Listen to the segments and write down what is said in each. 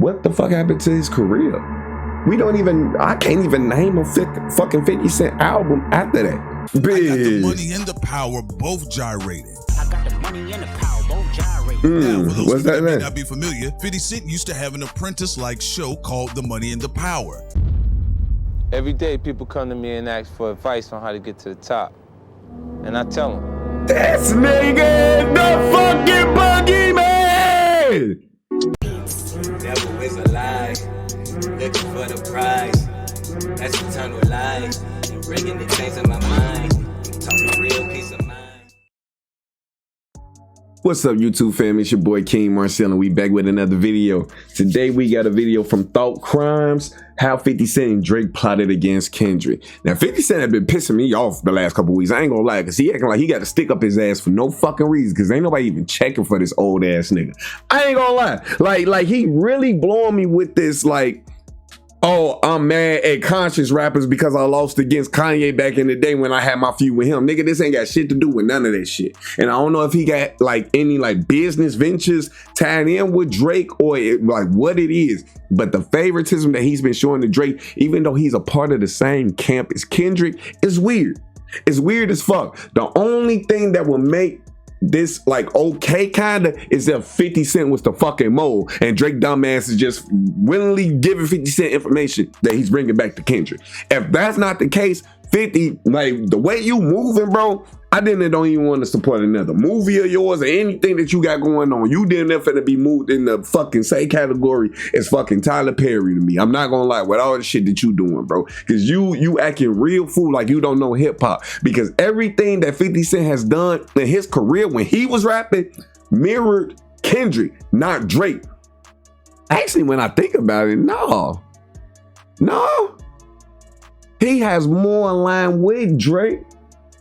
what the fuck happened to his career? I can't even name a fucking 50 Cent album after that. Big. I got the money and the power both gyrating. I got the money and the power both gyrating. Now, for those what's that may man? not be familiar, 50 Cent used to have an apprentice-like show called The Money and the Power. Every day people come to me and ask for advice on how to get to the top. And I tell them. This nigga the fucking boogeyman! Devil is a lie, looking for the prize. That's eternal life, and bringing the things in my mind. Talking real peace of mind. What's up, YouTube fam? It's your boy KingMarcell, and we back with another video. Today we got a video from Thought Crimes, how 50 Cent and Drake plotted against Kendrick. Now 50 Cent had been pissing me off the last couple weeks. I ain't gonna lie, because he acting like he got to stick up his ass for no fucking reason, because ain't nobody even checking for this old ass nigga. I ain't gonna lie, like he really blowing me with this, like, oh, I'm mad at conscious rappers because I lost against Kanye back in the day when I had my feud with him. Nigga, this ain't got shit to do with none of that shit. And I don't know if he got like any like business ventures tied in with Drake or like what it is. But the favoritism that he's been showing to Drake, even though he's a part of the same camp as Kendrick, is weird. It's weird as fuck. The only thing that will make this like okay kinda is if 50 Cent was the fucking mole and Drake dumbass is just willingly giving 50 Cent information that he's bringing back to Kendrick. If that's not the case, 50, like the way you moving, bro, I don't even want to support another movie of yours or anything that you got going on. You didn't finna be moved in the fucking same category as fucking Tyler Perry to me. I'm not gonna lie with all the shit that you doing, bro. Cause you acting real fool like you don't know hip hop. Because everything that 50 Cent has done in his career when he was rapping mirrored Kendrick, not Drake. Actually, when I think about it, no. He has more in line with Drake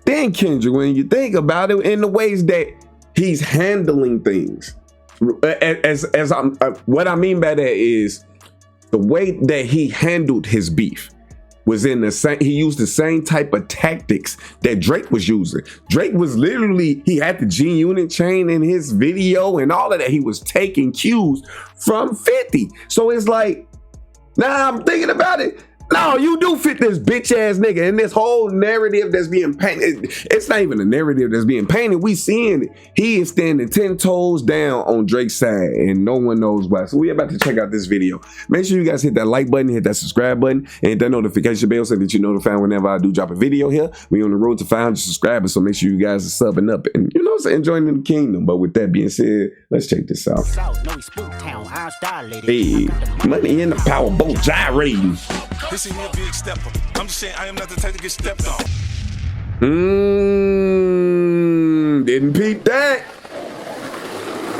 than Kendrick when you think about it, in the ways that he's handling things. What I mean by that is the way that he handled his beef was in the same. He used the same type of tactics that Drake was using. Drake was literally, he had the G-Unit chain in his video and all of that. He was taking cues from 50. So it's like, now I'm thinking about it. No, you do fit this bitch ass nigga, and this whole narrative that's being painted. It's not even a narrative that's being painted. We seeing it. He is standing 10 toes down on Drake's side, and no one knows why. So we about to check out this video. Make sure you guys hit that like button, hit that subscribe button, and hit that notification bell so that you're notified whenever I do drop a video here. We on the road to 500 subscribers, so make sure you guys are subbing up and enjoying the kingdom. But with that being said, let's check this out. Hey, money in the power both gyrating. This ain't a big stepper. I'm just saying I am not the type to get stepped on. Didn't peep that.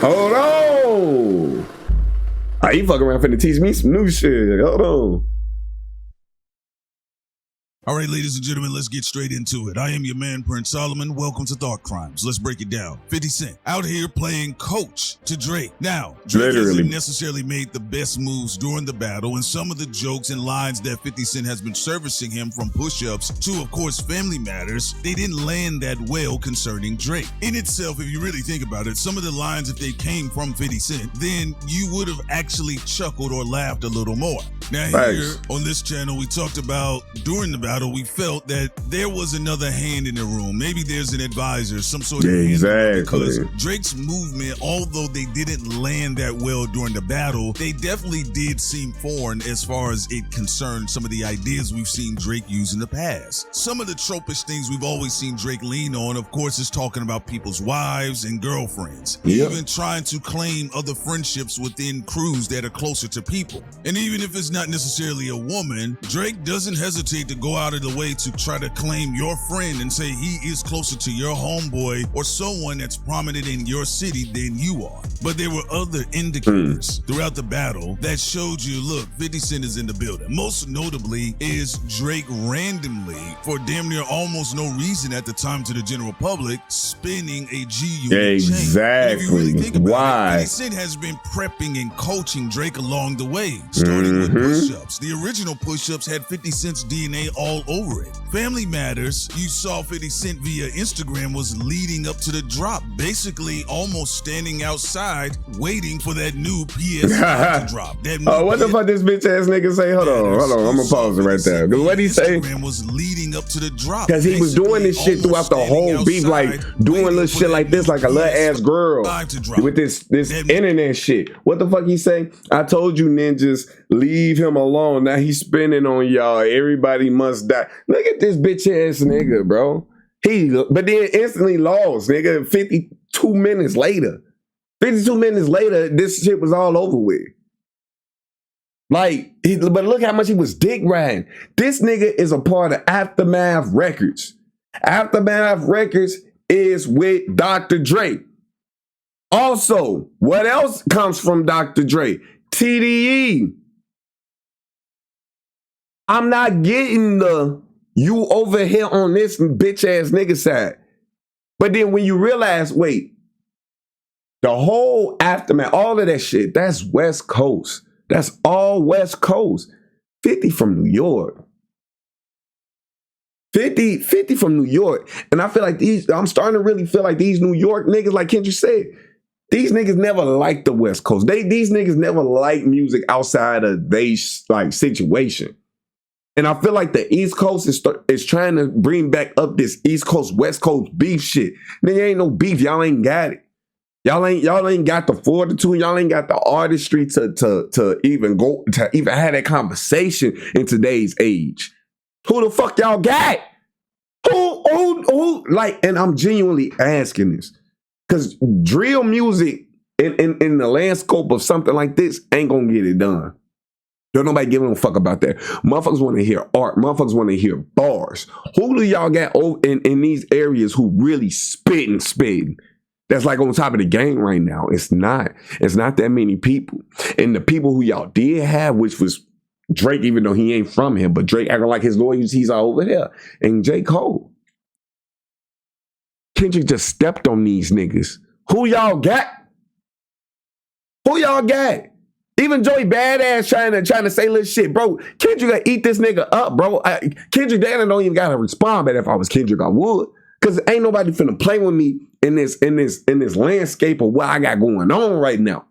Hold on. He fucking around finna teach me some new shit. Hold on. All right, ladies and gentlemen, let's get straight into it. I am your man, Prince Solomon. Welcome to Thought Crimes. Let's break it down. 50 Cent out here playing coach to Drake. Now, Drake hasn't necessarily made the best moves during the battle, and some of the jokes and lines that 50 Cent has been servicing him, from push-ups to, of course, Family Matters, they didn't land that well concerning Drake. In itself, if you really think about it, some of the lines, if they came from 50 Cent, then you would have actually chuckled or laughed a little more. Now, here on this channel, we talked about during the battle, we felt that there was another hand in the room. Maybe there's an advisor, some sort of hand, because Drake's movement, although they didn't land that well during the battle, they definitely did seem foreign as far as it concerned some of the ideas we've seen Drake use in the past. Some of the tropish things we've always seen Drake lean on, of course, is talking about people's wives and girlfriends, even trying to claim other friendships within crews that are closer to people. And even if it's not necessarily a woman, Drake doesn't hesitate to go out of the way to try to claim your friend and say he is closer to your homeboy or someone that's prominent in your city than you are. But there were other indicators throughout the battle that showed you, look, 50 Cent is in the building. Most notably is Drake randomly, for damn near almost no reason at the time to the general public, spinning a G-Unit chain. And if you really think about it, 50 Cent has been prepping and coaching Drake along the way, starting with push-ups. The original push-ups had 50 Cent's DNA all over it. Family Matters, you saw 50 Cent via Instagram, was leading up to the drop, basically almost standing outside waiting for that new PS5 to drop. Oh, what the fuck this bitch ass nigga say? Hold on, I'm gonna pause it right there. Cause what he say? Was leading up to the drop. Cause he was doing this shit throughout the whole beef, like doing little shit like this, like a little ass girl with this internet shit. What the fuck he say? I told you ninjas, leave him alone. Now he's spinning on y'all. Everybody must die. Look at this bitch ass nigga, bro. But then instantly lost, nigga. 52 minutes later. 52 minutes later, this shit was all over with. Like, but look how much he was dick riding. This nigga is a part of Aftermath Records. Aftermath Records is with Dr. Dre. Also, what else comes from Dr. Dre? TDE. I'm not getting the you over here on this bitch ass nigga side. But then when you realize, wait, the whole Aftermath, all of that shit, that's West Coast. That's all West Coast. 50 from New York. 50 from New York. And I feel like I'm starting to really feel like these New York niggas, like Kendrick said, these niggas never liked the West Coast. These niggas never liked music outside of they like situation. And I feel like the East Coast is trying to bring back up this East Coast, West Coast beef shit. Nigga, ain't no beef. Y'all ain't got it. Y'all ain't got the fortitude. Y'all ain't got the artistry to even have that conversation in today's age. Who the fuck y'all got? Who like, and I'm genuinely asking this. Cause drill music in the landscape of something like this ain't gonna get it done. Don't nobody give a fuck about that. Motherfuckers want to hear art. Motherfuckers want to hear bars. Who do y'all got in these areas who really spitting? That's like on top of the game right now. It's not that many people. And the people who y'all did have, which was Drake, even though he ain't from here, but Drake acting like his loyalties are over here. And J. Cole. Kendrick just stepped on these niggas. Who y'all got? Who y'all got? Even Joey Badass trying to say little shit. Bro, Kendrick gonna eat this nigga up, bro. Kendrick Dana don't even gotta respond, but if I was Kendrick, I would. Cause ain't nobody finna play with me in this landscape of what I got going on right now.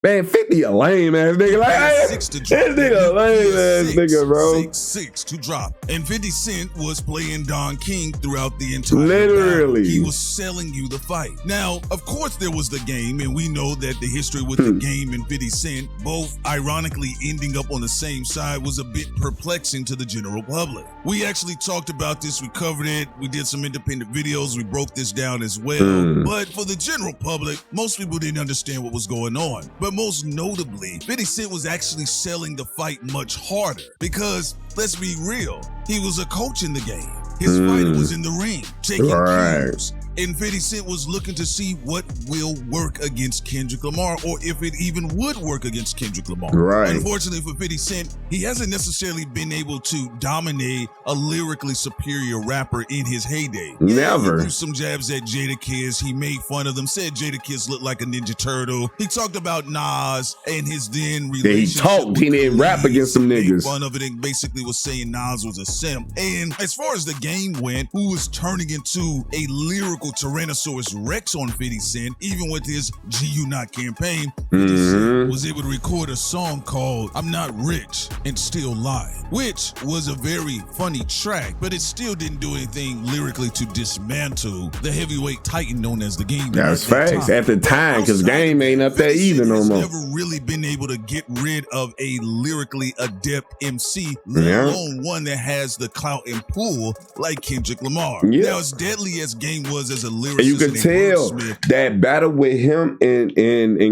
Man, 50 a lame ass nigga. Like, this nigga a lame ass nigga, bro. 6 to drop. And 50 Cent was playing Don King throughout the entire Literally. battle. He was selling you the fight. Now, of course there was the game, and we know that the history with the game and 50 Cent, both ironically ending up on the same side, was a bit perplexing to the general public. We actually talked about this, we covered it, we did some independent videos, we broke this down as well. But for the general public, most people didn't understand what was going on. But most notably, 50 Cent was actually selling the fight much harder because, let's be real, he was a coach in the game. His fighter was in the ring, taking cues. And 50 Cent was looking to see what will work against Kendrick Lamar, or if it even would work against Kendrick Lamar. Right. Unfortunately for 50 Cent, he hasn't necessarily been able to dominate a lyrically superior rapper in his heyday. Never. He threw some jabs at Jadakiss. He made fun of them, said Jadakiss looked like a Ninja Turtle. He talked about Nas and his then relationship. He talked. He didn't rap against some niggas. Made fun of it and basically was saying Nas was a simp. And as far as the game went, who was turning into a lyrical Tyrannosaurus Rex on 50 Cent, even with his GU Not campaign, 50 Cent was able to record a song called I'm Not Rich and Still Lying, which was a very funny track, but it still didn't do anything lyrically to dismantle the heavyweight titan known as the Game. That's facts at the time, because Game ain't up there either no more. Never really been able to get rid of a lyrically adept MC, let alone one that has the clout and pull like Kendrick Lamar. Now, as deadly as Game was as a lyricist, and you could tell that battle with him and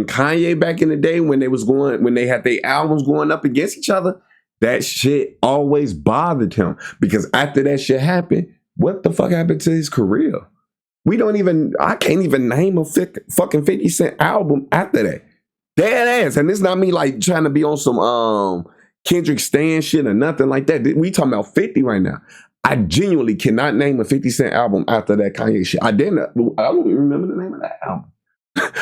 Kanye back in the day when they had their albums going up against each other, that shit always bothered him, because after that shit happened, what the fuck happened to his career? I can't even name a fucking 50 Cent album after that. Dead ass. And it's not me like trying to be on some Kendrick Stan shit or nothing like that. We talking about 50 right now. I genuinely cannot name a 50 Cent album after that Kanye shit. I don't even remember the name of that album.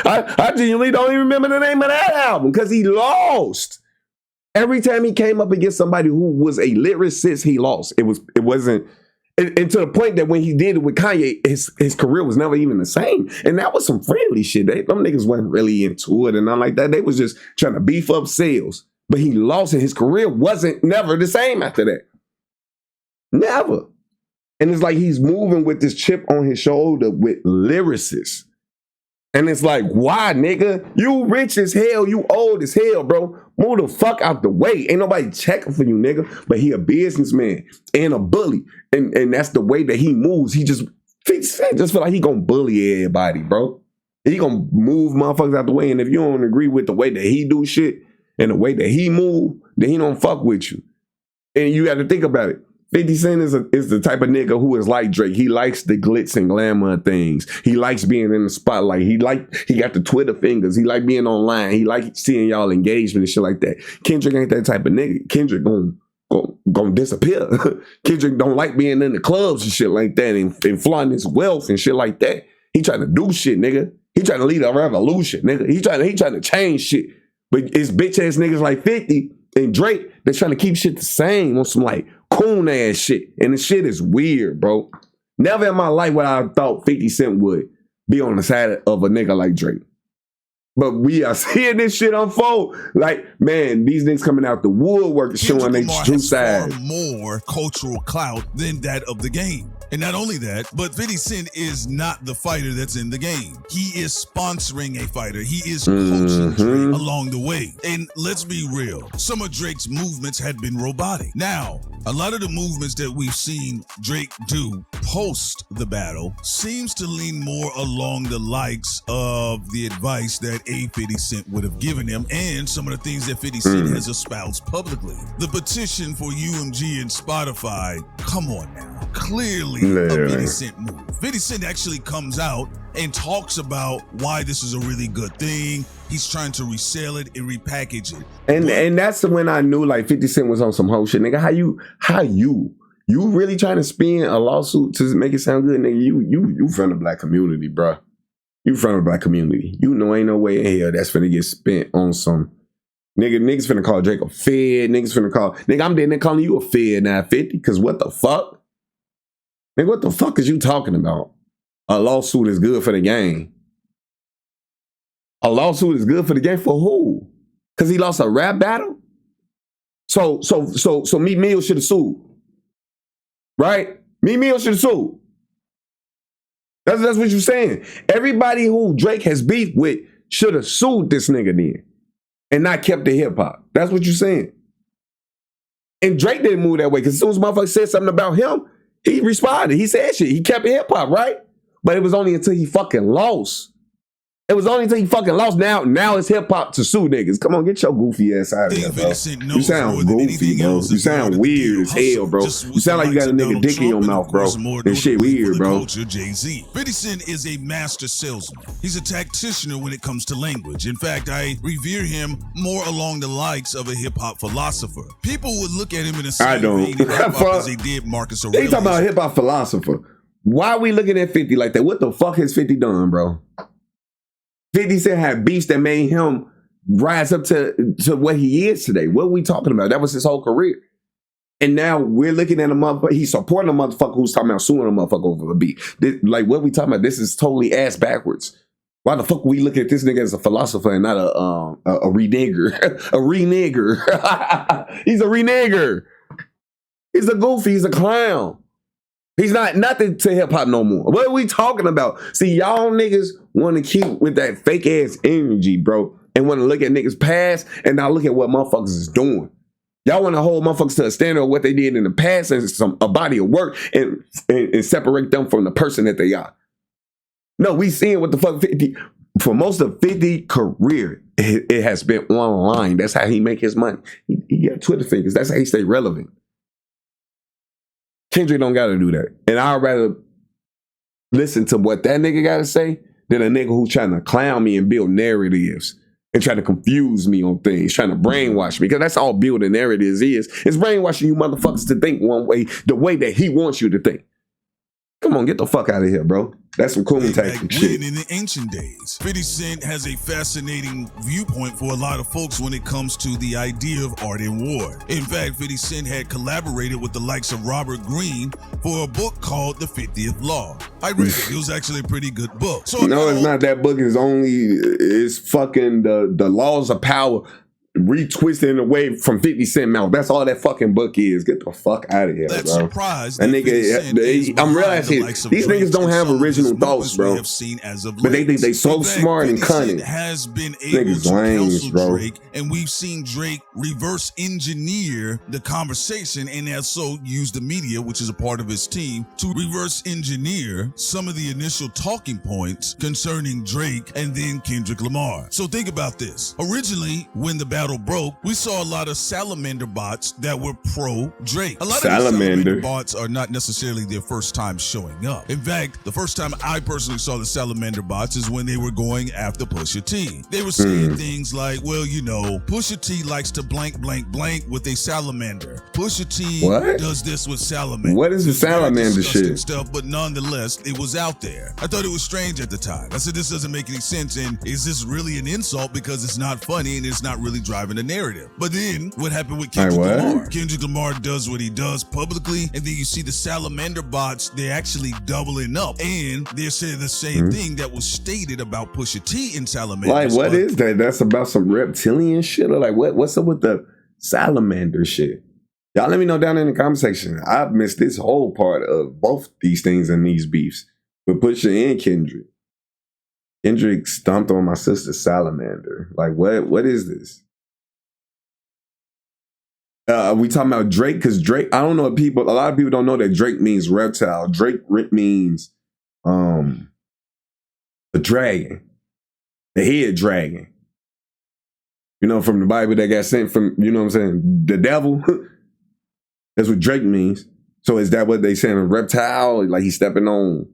I genuinely don't even remember the name of that album because he lost. Every time he came up against somebody who was a lyricist, he lost. It wasn't, and to the point that when he did it with Kanye, his career was never even the same. And that was some friendly shit. Them niggas weren't really into it and nothing like that. They was just trying to beef up sales. But he lost and his career wasn't never the same after that. Never. And it's like he's moving with this chip on his shoulder with lyricists. And it's like, why, nigga? You rich as hell. You old as hell, bro. Move the fuck out the way. Ain't nobody checking for you, nigga. But he a businessman and a bully. And that's the way that he moves. He just feel like he gonna bully everybody, bro. He gonna move motherfuckers out the way. And if you don't agree with the way that he do shit and the way that he move, then he don't fuck with you. And you got to think about it. 50 Cent is the type of nigga who is like Drake. He likes the glitz and glamour things. He likes being in the spotlight. He got the Twitter fingers. He like being online. He like seeing y'all engagement and shit like that. Kendrick ain't that type of nigga. Kendrick gonna disappear. Kendrick don't like being in the clubs and shit like that and flaunting his wealth and shit like that. He trying to do shit, nigga. He trying to lead a revolution, nigga. He trying to change shit. But it's bitch ass niggas like 50 and Drake that's trying to keep shit the same on some like coon ass shit. And the shit is weird, bro. Never in my life would I thought 50 Cent would be on the side of a nigga like Drake. But we are seeing this shit unfold. Like, man, these niggas coming out the woodwork showing their true side. Far more cultural clout than that of the game. And not only that, but 50 Cent is not the fighter that's in the game. He is sponsoring a fighter. He is coaching Drake along the way. And let's be real, some of Drake's movements had been robotic. Now, a lot of the movements that we've seen Drake do post the battle seems to lean more along the likes of the advice that 50 Cent would have given him and some of the things that 50 Cent has espoused publicly. The petition for UMG and Spotify, come on now. Clearly a 50 Cent move. 50 Cent actually comes out and talks about why this is a really good thing. He's trying to resell it and repackage it. And that's when I knew like 50 Cent was on some whole shit. Nigga, how you really trying to spin a lawsuit to make it sound good, nigga? You from the black community, bruh. You from the black community. You know ain't no way in hell that's finna get spent on some niggas finna call Drake a fed. Niggas finna call I'm then calling you a fed now, 50, cause what the fuck? Nigga, what the fuck is you talking about? A lawsuit is good for the game. A lawsuit is good for the game for who? Cause he lost a rap battle? So Meek Mill should have sued. Right? Meek Mill should have sued. That's what you're saying. Everybody who Drake has beef with should have sued this nigga then and not kept the hip hop. That's what you're saying. And Drake didn't move that way because as soon as motherfucker said something about him, he responded. He said shit. He kept hip hop, right? But it was only until he fucking lost. It was only until he fucking lost. Now it's hip hop to sue niggas. Come on, get your goofy ass out of here, bro. You sound goofy, bro. You sound weird as hell, bro. You sound like you got a nigga dick in your mouth, bro. This shit weird, bro. 50 Cent is a master salesman. He's a tactician when it comes to language. In fact, I revere him more along the likes of a hip hop philosopher. People would look at him in the same vein as they did Marcus Aurelius. They talking about a hip hop philosopher. Why are we looking at 50 like that? What the fuck has 50 done, bro? 50 Cent had beefs that made him rise up to what he is today. What are we talking about? That was his whole career. And now we're looking at a motherfucker. He's supporting a motherfucker who's talking about suing a motherfucker over a beef. Like, what are we talking about? This is totally ass backwards. Why the fuck we look at this nigga as a philosopher and not a renegger? A renegger. He's a renegger. He's a goofy. He's a clown. He's not nothing to hip hop no more. What are we talking about? See, y'all niggas want to keep with that fake ass energy, bro, and want to look at niggas past and not look at what motherfuckers is doing. Y'all want to hold motherfuckers to a standard of what they did in the past and a body of work and separate them from the person that they are. No, we seeing what the fuck 50 for most of 50 career. It has been online. That's how he make his money. He got Twitter fingers. That's how he stay relevant. Kendrick don't got to do that. And I'd rather listen to what that nigga got to say than a nigga who's trying to clown me and build narratives and try to confuse me on things, trying to brainwash me. Because that's all building narratives is. It's brainwashing you motherfuckers to think one way, the way that he wants you to think. Come on, get the fuck out of here, bro. That's some coon tactic Back shit. when in the ancient days, 50 Cent has a fascinating viewpoint for a lot of folks when it comes to the idea of art and war. In fact, 50 Cent had collaborated with the likes of Robert Greene for a book called The 50th Law. I read it. It was actually a pretty good book. So No, it's not. That book is it's fucking the laws of power retwisted away from 50 Cent mouth. That's all that fucking book is. Get the fuck out of here, That's bro. surprised. That nigga, I'm realizing these niggas don't have original thoughts, bro. But they think they so smart and cunning. Has been able to counsel Drake, and we've seen Drake reverse engineer the conversation and has so used the media, which is a part of his team, to reverse engineer some of the initial talking points concerning Drake and then Kendrick Lamar. So think about this. Originally, when the battle broke, we saw a lot of salamander bots that were pro Drake. A lot of these salamander bots are not necessarily their first time showing up. In fact, the first time I personally saw the salamander bots is when they were going after Pusha T. They were saying things like, well, you know, Pusha T likes to blank, blank, blank with a salamander. Pusha T does this with salamander. What is the salamander shit? Stuff, but nonetheless, it was out there. I thought it was strange at the time. I said, this doesn't make any sense, and is this really an insult because it's not funny and it's not really driving the narrative? But then what happened with Kendrick Lamar? Kendrick Lamar does what he does publicly, and then you see the salamander bots, they're actually doubling up, and they're saying the same thing that was stated about Pusha T in salamander. Like, what is that? That's about some reptilian shit? Or like, what's up with the salamander shit? Y'all let me know down in the comment section. I've missed this whole part of both these things and these beefs with Pusha and Kendrick. Kendrick stomped on my sister salamander. Like, what is this? We talking about Drake? Because Drake, I don't know if a lot of people don't know that Drake means reptile. Drake means the dragon, the head dragon. You know, from the Bible that got sent from, you know what I'm saying, the devil. That's what Drake means. So is that what they saying? A reptile? Like he's stepping on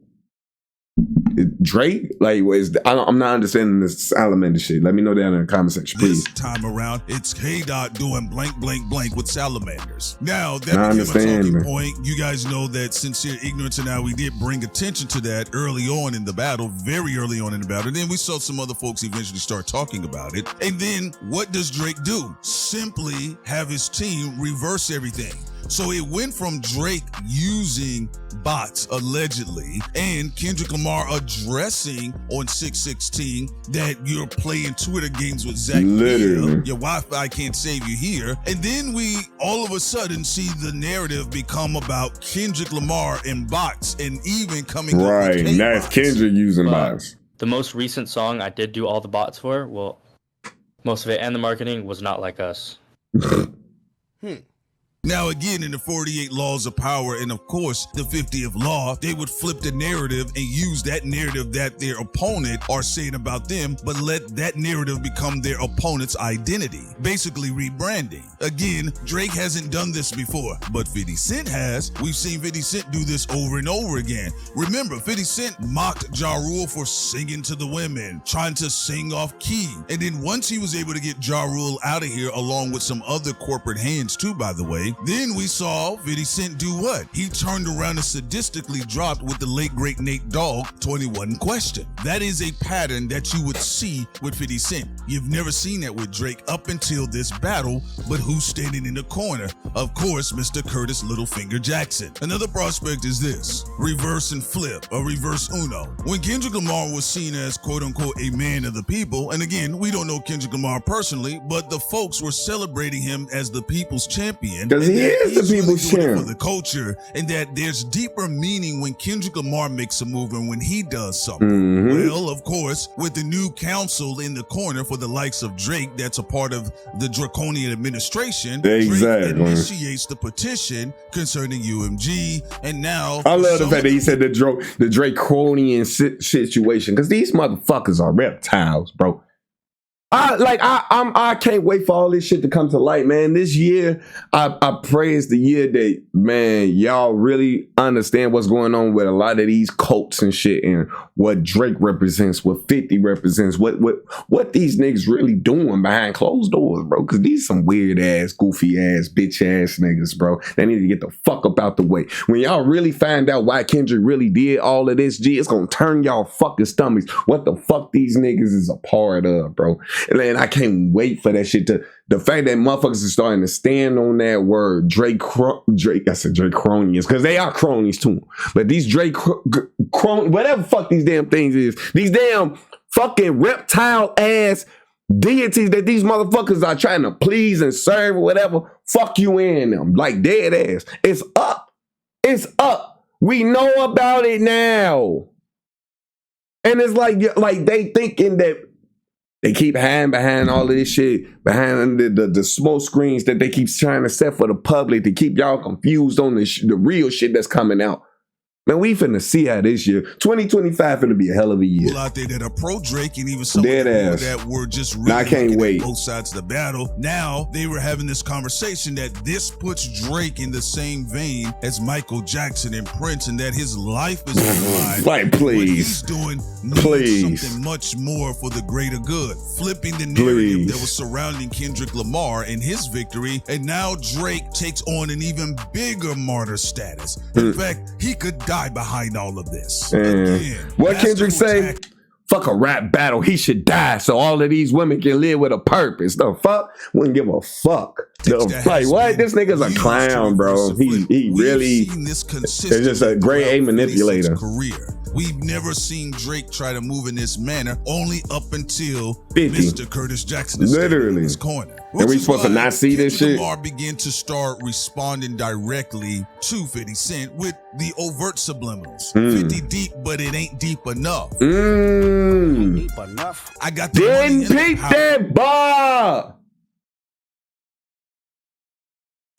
Drake? Like, I'm not understanding this salamander shit. Let me know down in the comment section, please. This time around, it's K-Dot doing blank, blank, blank with salamanders. Now, that became a talking point. You guys know that Sincere Ignorance and I, we did bring attention to that early on in the battle, very early on in the battle. And then we saw some other folks eventually start talking about it. And then what does Drake do? Simply have his team reverse everything. So it went from Drake using bots, allegedly, and Kendrick Lamar addressing on 616 that you're playing Twitter games with Zach. Literally. Your Wi-Fi can't save you here. And then we all of a sudden see the narrative become about Kendrick Lamar and bots and even coming up with now it's Kendrick using bots. The most recent song I did do all the bots for, well, most of it and the marketing was not like us. Now, again, in the 48 Laws of Power and, of course, the 50th Law, they would flip the narrative and use that narrative that their opponent are saying about them, but let that narrative become their opponent's identity, basically rebranding. Again, Drake hasn't done this before, but 50 Cent has. We've seen 50 Cent do this over and over again. Remember, 50 Cent mocked Ja Rule for singing to the women, trying to sing off key. And then once he was able to get Ja Rule out of here, along with some other corporate hands too, by the way, then we saw 50 Cent do what? He turned around and sadistically dropped with the late great Nate Dogg 21 Question. That is a pattern that you would see with 50 Cent. You've never seen that with Drake up until this battle, but who's standing in the corner? Of course, Mr. Curtis Littlefinger Jackson. Another prospect is this: reverse and flip, or reverse Uno. When Kendrick Lamar was seen as quote unquote a man of the people, and again, we don't know Kendrick Lamar personally, but the folks were celebrating him as the people's champion. He is the people's champion for the culture, and that there's deeper meaning when Kendrick Lamar makes a move and when he does something. Well, of course, with the new council in the corner for the likes of Drake, that's a part of the draconian administration. Drake initiates the petition concerning UMG, and now I love the fact that he said the draconian situation, because these motherfuckers are reptiles, bro. I can't wait for all this shit to come to light, man. This year, I pray it's the year that, man, y'all really understand what's going on with a lot of these cults and shit, and what Drake represents, what 50 represents, what these niggas really doing behind closed doors, bro. Because these some weird ass, goofy ass, bitch ass niggas, bro. They need to get the fuck up out the way. When y'all really find out why Kendrick really did all of this, G, it's gonna turn y'all fucking stomachs. What the fuck these niggas is a part of, bro. And then I can't wait for that shit to, the fact that motherfuckers are starting to stand on that word, Drake, I said Drake cronies, because they are cronies too. But these Drake whatever fuck these damn things is, these damn fucking reptile ass deities that these motherfuckers are trying to please and serve or whatever, fuck you in them, like dead ass. It's up. It's up. We know about it now. And it's like they thinking that they keep hiding behind all of this shit, behind the smoke screens that they keep trying to set for the public to keep y'all confused on the real shit that's coming out. Man, we finna see how this year, 2025, finna be a hell of a year. People out there that are pro Drake and even some dead ass that were just really I can't wait. both sides of the battle. Now they were having this conversation that this puts Drake in the same vein as Michael Jackson and Prince, and that his life is on the line. Like, please, what he's doing needs something much more for the greater good, flipping the narrative that was surrounding Kendrick Lamar and his victory, and now Drake takes on an even bigger martyr status. In fact, he could die behind all of this. Again, what Kendrick say? Fuck a rap battle. He should die so all of these women can live with a purpose. The fuck? Wouldn't give a fuck. Like, what? This nigga's a clown, bro. He really is just a grade A manipulator. Career. We've never seen Drake try to move in this manner, only up until 50. Mr. Curtis Jackson is literally in his corner. And we supposed to not see this shit? Lamar began to start responding directly to 50 Cent with the overt subliminals. 50 deep, but it ain't deep enough. Deep enough. I got the Didn't peep that bar.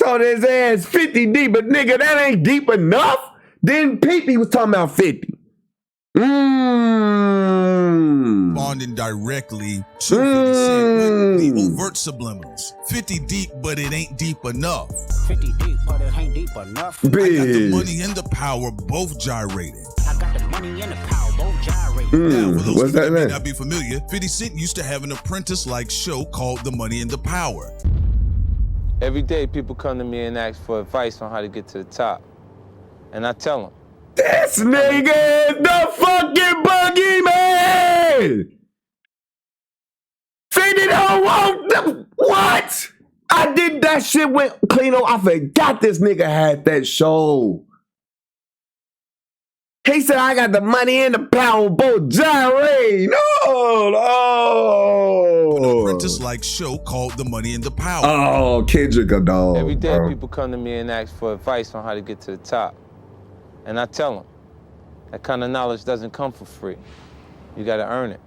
Told his ass 50 deep, but nigga, that ain't deep enough. Didn't peep, he was talking about 50. Responding directly to 50 Cent with the overt subliminals. 50 deep, but it ain't deep enough. 50 deep, but it ain't deep enough. I got the money and the power both gyrating. I got the money and the power both gyrating. Now, for those what's that may mean? not be familiar, 50 Cent used to have an apprentice-like show called The Money and the Power. Every day people come to me and ask for advice on how to get to the top. And I tell them, this nigga is the fucking boogeyman. 50 don't want the what? I did that shit with Cleano. I forgot this nigga had that show. He said, I got the money and the power, both gyrate. No. An apprentice-like show called The Money and the Power. Oh, Kendrick a dog. every day bro. people come to me and ask for advice on how to get to the top. And I tell them, that kind of knowledge doesn't come for free. You gotta earn it.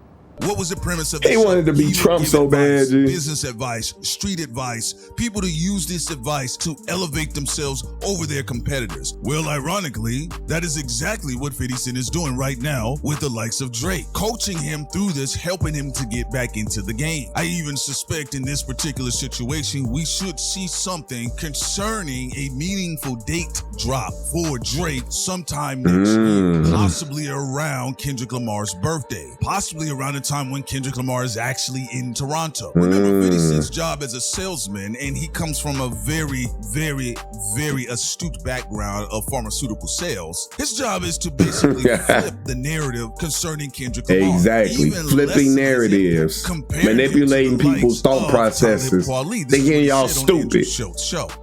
What was the premise of the He show? wanted to be would Trump give so advice, bad, G. business advice, street advice, people to use this advice to elevate themselves over their competitors. Well, ironically, that is exactly what 50 Cent is doing right now with the likes of Drake, coaching him through this, helping him to get back into the game. I even suspect in this particular situation, we should see something concerning a meaningful date drop for Drake sometime next year, possibly around Kendrick Lamar's birthday, possibly around the time when Kendrick Lamar is actually in Toronto. Remember 50 Cent's job as a salesman, and he comes from a very, very, very astute background of pharmaceutical sales. His job is to basically flip the narrative concerning Kendrick Lamar. Exactly. Even Flipping narratives, manipulating people's thought processes, thinking y'all stupid.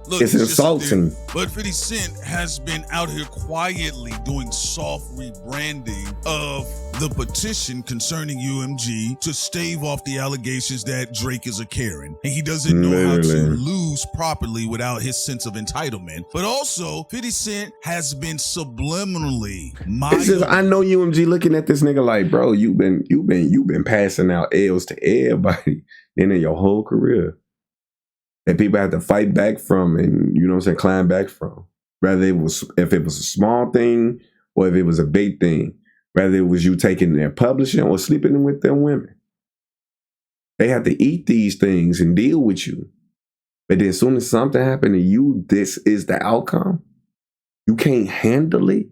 Look, It's insulting. But 50 Cent has been out here quietly doing soft rebranding of the petition concerning UMG to stave off the allegations that Drake is a Karen. And he doesn't know how to lose properly without his sense of entitlement. But also, 50 Cent has been subliminally It's just, I know UMG looking at this nigga like, bro, you've been passing out L's to everybody in your whole career that people have to fight back from and, you know what I'm saying, climb back from. Whether if it was a small thing or if it was a big thing. Whether it was you taking their publishing or sleeping with their women. They have to eat these things and deal with you. But then as soon as something happened to you, this is the outcome. You can't handle it.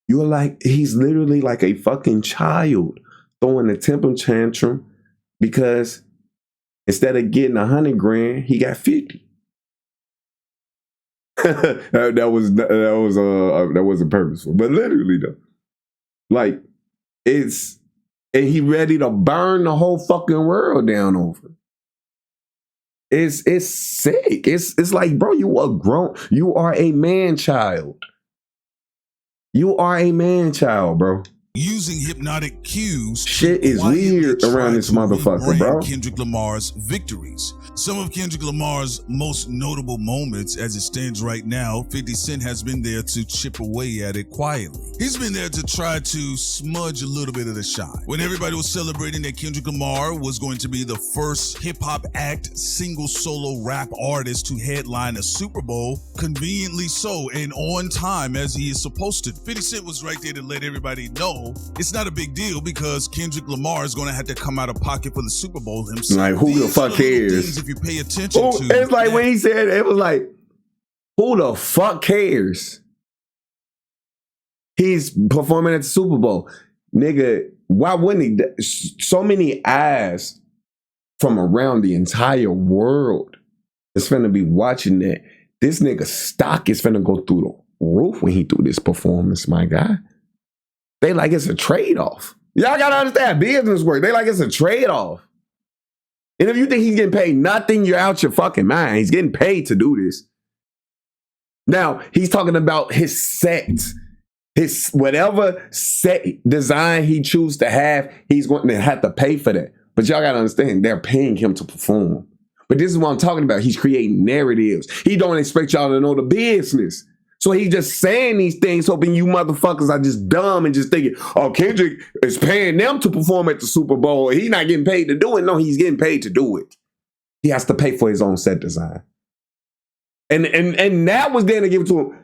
You're like, he's literally like a fucking child throwing a temper tantrum because instead of getting 100 grand, he got 50. that wasn't purposeful, but literally though, like and he ready to burn the whole fucking world down over. It's sick. It's like, bro, you are a man child. You are a man child, bro. Using hypnotic cues. Shit is weird around this motherfucker, bro. Kendrick Lamar's victories. Some of Kendrick Lamar's most notable moments as it stands right now, 50 Cent has been there to chip away at it quietly. He's been there to try to smudge a little bit of the shine. When everybody was celebrating that Kendrick Lamar was going to be the first hip-hop act single solo rap artist to headline a Super Bowl, conveniently so and on time as he is supposed to, 50 Cent was right there to let everybody know it's not a big deal because Kendrick Lamar is going to have to come out of pocket for the Super Bowl himself. Like, who the fuck cares? If you pay attention to, it's like when he said it was like, who the fuck cares? He's performing at the Super Bowl, nigga. Why wouldn't he? So many eyes from around the entire world is finna be watching that. This nigga's stock is finna go through the roof when he do this performance, my guy. They like it's a trade-off. Y'all gotta understand business work. They like it's a trade-off. And if you think he's getting paid nothing, you're out your fucking mind. He's getting paid to do this. Now, he's talking about his set. His whatever set design he chooses to have, he's going to have to pay for that. But y'all gotta understand, they're paying him to perform. But this is what I'm talking about. He's creating narratives. He don't expect y'all to know the business. So he's just saying these things, hoping you motherfuckers are just dumb and just thinking, oh, Kendrick is paying them to perform at the Super Bowl. He's not getting paid to do it. No, he's getting paid to do it. He has to pay for his own set design. And that was then to give it to him.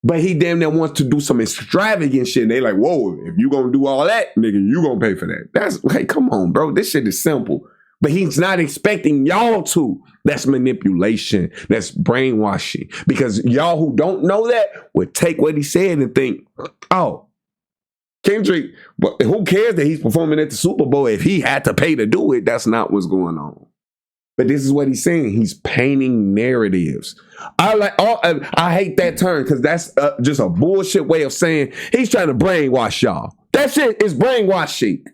But he damn near wants to do some extravagant shit. And they like, whoa, if you gonna do all that, nigga, you gonna pay for that. That's like, come on, bro. This shit is simple. But he's not expecting y'all to. That's manipulation. That's brainwashing. Because y'all who don't know that would take what he said and think, oh, Kendrick, who cares that he's performing at the Super Bowl? If he had to pay to do it, that's not what's going on. But this is what he's saying. He's painting narratives. I hate that term because that's just a bullshit way of saying he's trying to brainwash y'all. That shit is brainwashing.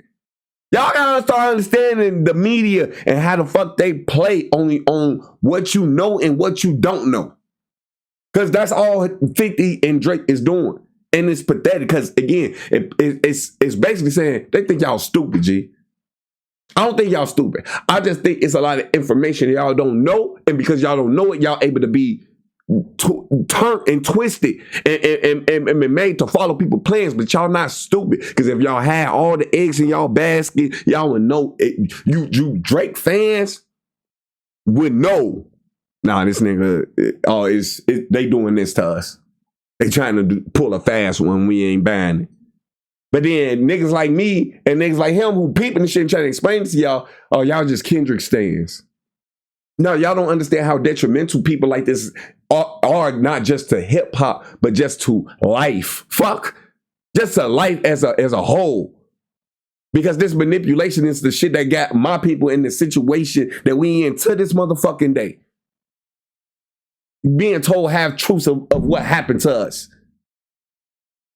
Y'all gotta start understanding the media and how the fuck they play only on what you know and what you don't know. Because that's all 50 and Drake is doing. And it's pathetic because, again, it's basically saying they think y'all stupid, G. I don't think y'all stupid. I just think it's a lot of information y'all don't know. And because y'all don't know it, y'all able to be turned and twisted and made to follow people's plans, but y'all not stupid. Because if y'all had all the eggs in y'all basket, y'all would know it. You Drake fans would know. Nah, this nigga, they doing this to us. They trying to pull a fast one. We ain't buying it. But then niggas like me and niggas like him who peeping the shit and trying to explain it to y'all, oh, y'all just Kendrick stans. No, y'all don't understand how detrimental people like this are not just to hip hop, but just to life. Fuck. Just to life as a whole. Because this manipulation is the shit that got my people in the situation that we in to this motherfucking day. Being told half truths of what happened to us.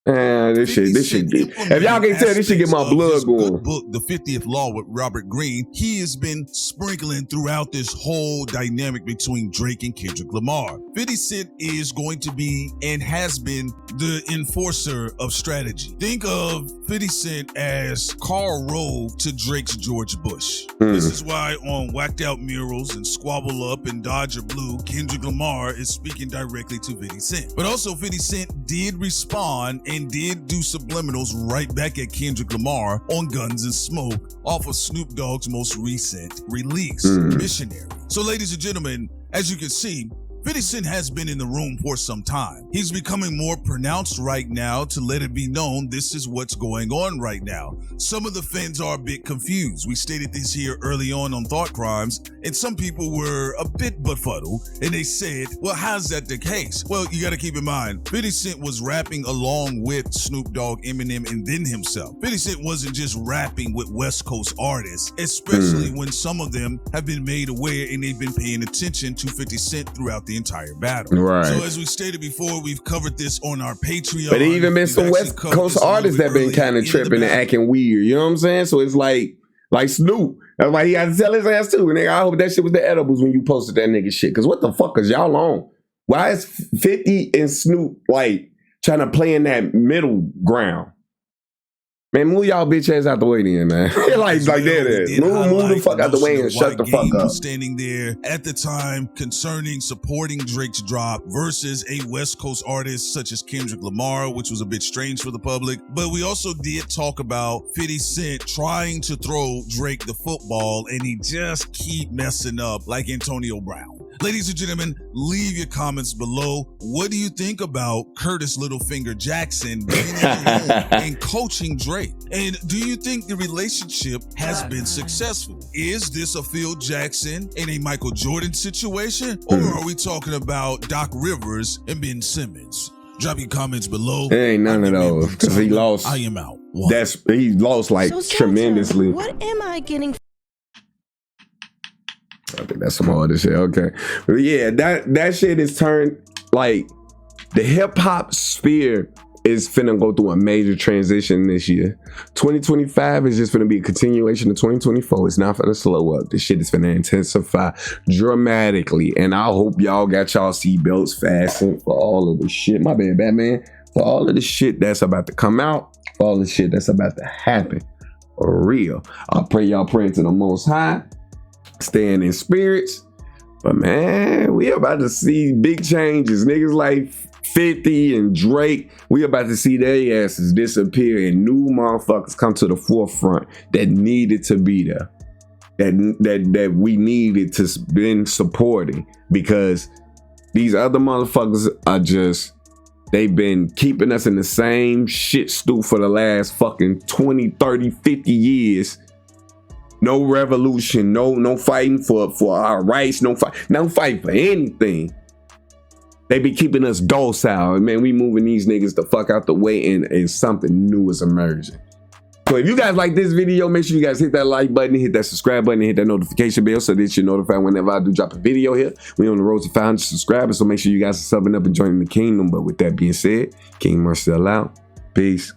This shit. If y'all can tell, this shit get my blood going. Book, The 50th Law with Robert Greene, he has been sprinkling throughout this whole dynamic between Drake and Kendrick Lamar. 50 Cent is going to be and has been the enforcer of strategy. Think of 50 Cent as Karl Rove to Drake's George Bush. This is why on Whacked Out Murals and Squabble Up and Dodger Blue, Kendrick Lamar is speaking directly to 50 Cent. But also 50 Cent did respond and did do subliminals right back at Kendrick Lamar on Guns and Smoke off of Snoop Dogg's most recent release, Missionary. So ladies and gentlemen, as you can see, 50 Cent has been in the room for some time. He's becoming more pronounced right now to let it be known this is what's going on right now. Some of the fans are a bit confused. We stated this here early on Thought Crimes, and some people were a bit befuddled, and they said, well, how's that the case? Well, you gotta keep in mind, 50 Cent was rapping along with Snoop Dogg, Eminem, and then himself. 50 Cent wasn't just rapping with West Coast artists, especially when some of them have been made aware and they've been paying attention to 50 Cent throughout the entire battle. Right. So as we stated before, we've covered this on our Patreon. But there even been some West Coast artists that been kind of tripping and acting weird. You know what I'm saying? So it's like Snoop. That's why he had to tell his ass too. And I hope that shit was the edibles when you posted that nigga shit. Cause what the fuck is y'all on? Why is 50 and Snoop like trying to play in that middle ground? Man, move y'all bitch ass out the way then, man. like that is. Move the fuck out the way and shut the fuck up. Standing there at the time concerning supporting Drake's drop versus a West Coast artist such as Kendrick Lamar, which was a bit strange for the public. But we also did talk about 50 Cent trying to throw Drake the football and he just keep messing up like Antonio Brown. Ladies and gentlemen, leave your comments below. What do you think about Curtis Littlefinger Jackson being and coaching Drake? And do you think the relationship has been successful? Is this a Phil Jackson and a Michael Jordan situation? Or are we talking about Doc Rivers and Ben Simmons? Drop your comments below. It ain't none of those because he lost. I am out. He lost like tremendously. What am I getting? I think that's some other shit. Okay. But yeah, that shit is turned like the hip hop sphere is finna go through a major transition this year. 2025 is just finna be a continuation of 2024. It's not finna slow up. This shit is finna intensify dramatically. And I hope y'all got y'all seatbelts fastened for all of the shit. My bad, Batman. For all of the shit that's about to come out, for all the shit that's about to happen. For real. I pray y'all pray to the Most High. Staying in spirits. But man, we about to see big changes. Niggas like 50 and Drake, we about to see their asses disappear and new motherfuckers come to the forefront that needed to be there. That we needed to been supporting, because these other motherfuckers are just, they've been keeping us in the same shit stew for the last fucking 20, 30, 50 years. No revolution, no fighting for our rights, no fight for anything. They be keeping us docile, and man, we moving these niggas the fuck out the way, and something new is emerging. So if you guys like this video, make sure you guys hit that like button, hit that subscribe button, and hit that notification bell so that you're notified whenever I do drop a video here. We on the road to 500 subscribers, so make sure you guys are subbing up and joining the kingdom. But with that being said, KingMarcell out. Peace.